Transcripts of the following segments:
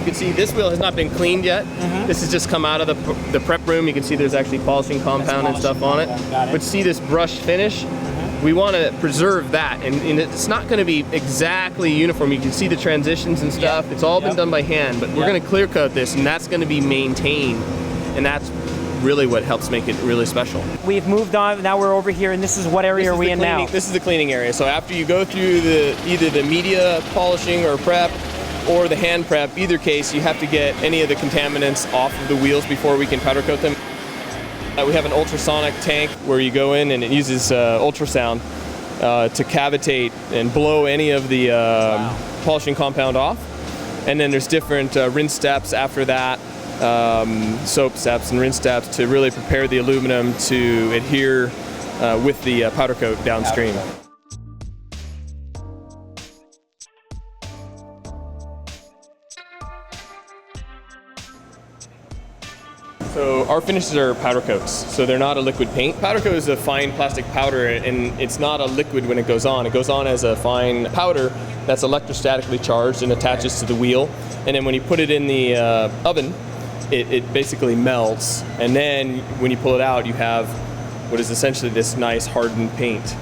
can see this wheel has not been cleaned yet. This has just come out of the prep room. You can see there's actually polishing compound and stuff on it. But see this brushed finish? We want to preserve that, and it's not going to be exactly uniform. You can see the transitions and stuff. It's all been done by hand, but we're going to clear coat this, and that's going to be maintained, and that's really what helps make it really special. We've moved on, now we're over here, and this is what area are we in now? This is the cleaning area. So after you go through either the media polishing or prep, or the hand prep, either case, you have to get any of the contaminants off of the wheels before we can powder coat them. We have an ultrasonic tank where you go in and it uses ultrasound to cavitate and blow any of the polishing compound off. And then there's different rinse steps after that, soap steps and rinse steps to really prepare the aluminum to adhere with the powder coat downstream. So our finishes are powder coats, so they're not a liquid paint. Powder coat is a fine plastic powder, and it's not a liquid when it goes on. It goes on as a fine powder that's electrostatically charged and attaches to the wheel. And then when you put it in the oven, it basically melts. And then when you pull it out, you have what is essentially this nice hardened paint.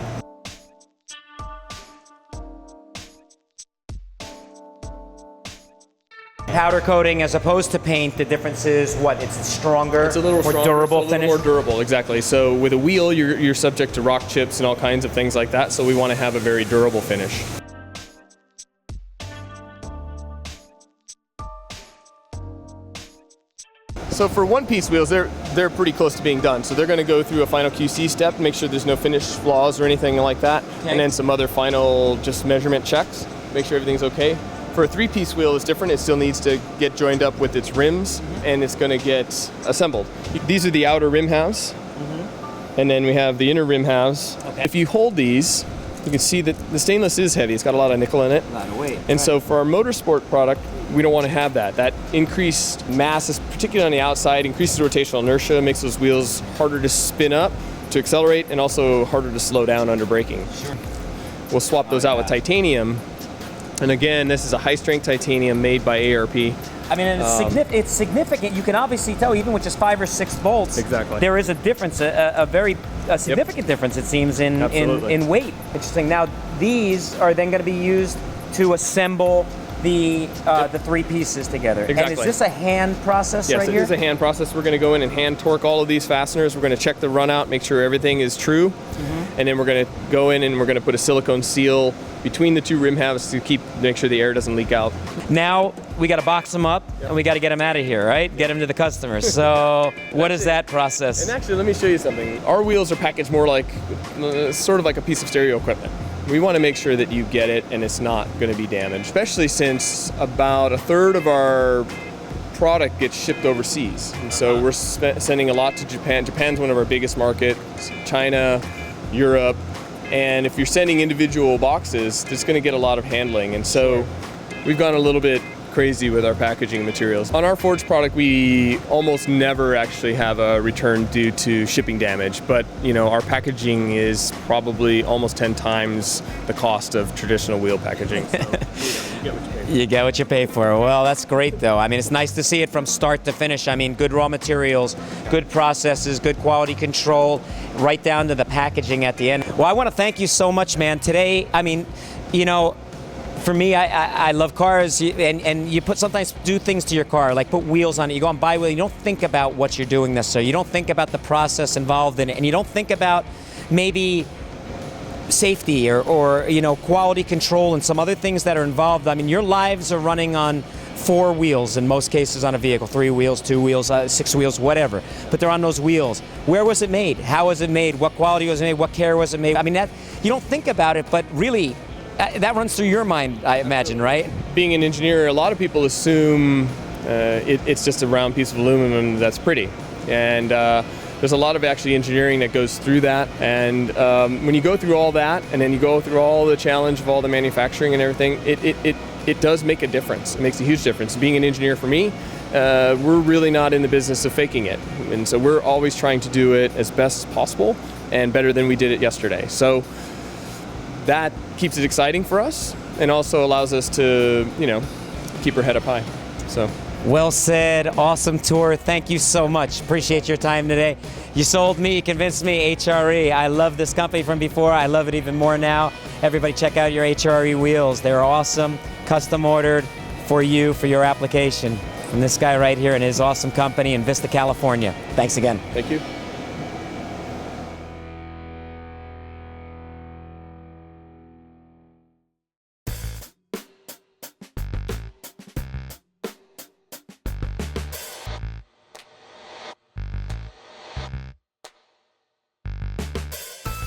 Powder coating as opposed to paint, the difference is what? It's stronger, it's a little more stronger, durable it's a little finish? more durable, exactly. So with a wheel, you're subject to rock chips and all kinds of things like that, so we want to have a very durable finish. So for one-piece wheels, they're pretty close to being done. So they're going to go through a final QC step, make sure there's no finish flaws or anything like that, and then some other final just measurement checks, make sure everything's okay. For a three-piece wheel, it's different. It still needs to get joined up with its rims, and it's going to get assembled. These are the outer rim halves, and then we have the inner rim halves. Okay. If you hold these, you can see that the stainless is heavy. It's got a lot of nickel in it. A lot of weight. And so for our motorsport product, we don't want to have that. That increased mass, particularly on the outside, increases rotational inertia, makes those wheels harder to spin up, to accelerate, and also harder to slow down under braking. Sure. We'll swap those out with titanium. And again, this is a high-strength titanium made by ARP. I mean, and it's significant. You can obviously tell, even with just 5 or 6 bolts, exactly, there is a difference, a very significant difference, it seems, in weight. Interesting. Now, these are then going to be used to assemble the 3 pieces together. Exactly. And is this a hand process right here? Yes, it is a hand process. We're going to go in and hand torque all of these fasteners. We're going to check the run out, make sure everything is true. And then we're going to go in and we're going to put a silicone seal between the 2 rim halves to make sure the air doesn't leak out. Now we got to box them up and we got to get them out of here, right? Get them to the customers. So what is that process? And actually, let me show you something. Our wheels are packaged more like, sort of like a piece of stereo equipment. We want to make sure that you get it and it's not going to be damaged, especially since about a third of our product gets shipped overseas. And so we're sending a lot to Japan. Japan's one of our biggest markets, China, Europe. And if you're sending individual boxes, it's going to get a lot of handling. And so we've gone a little bit crazy with our packaging materials. On our forged product, we almost never actually have a return due to shipping damage, but our packaging is probably almost 10 times the cost of traditional wheel packaging. So you get what you pay for. Well, that's great though. I mean, it's nice to see it from start to finish. I mean, good raw materials, good processes, good quality control, right down to the packaging at the end. Well, I want to thank you so much, man. Today, I mean, for me, I love cars, and you sometimes do things to your car, like put wheels on it. You go and buy wheels. You don't think about what you're doing necessarily. You don't think about the process involved in it, and you don't think about maybe safety or quality control and some other things that are involved. I mean, your lives are running on 4 wheels in most cases on a vehicle, 3 wheels, 2 wheels, 6 wheels, whatever. But they're on those wheels. Where was it made? How was it made? What quality was it made? What care was it made? I mean, that you don't think about it, but really, that runs through your mind, I imagine, right? Being an engineer, a lot of people assume it's just a round piece of aluminum that's pretty. And there's a lot of actually engineering that goes through that. And when you go through all that, and then you go through all the challenge of all the manufacturing and everything, it does make a difference. It makes a huge difference. Being an engineer for me, we're really not in the business of faking it. And so we're always trying to do it as best as possible and better than we did it yesterday. So that keeps it exciting for us and also allows us to, keep our head up high. So. Well said. Awesome tour. Thank you so much. Appreciate your time today. You sold me, you convinced me. HRE. I love this company from before. I love it even more now. Everybody check out your HRE wheels. They're awesome. Custom ordered for you, for your application. From this guy right here and his awesome company in Vista, California. Thanks again. Thank you.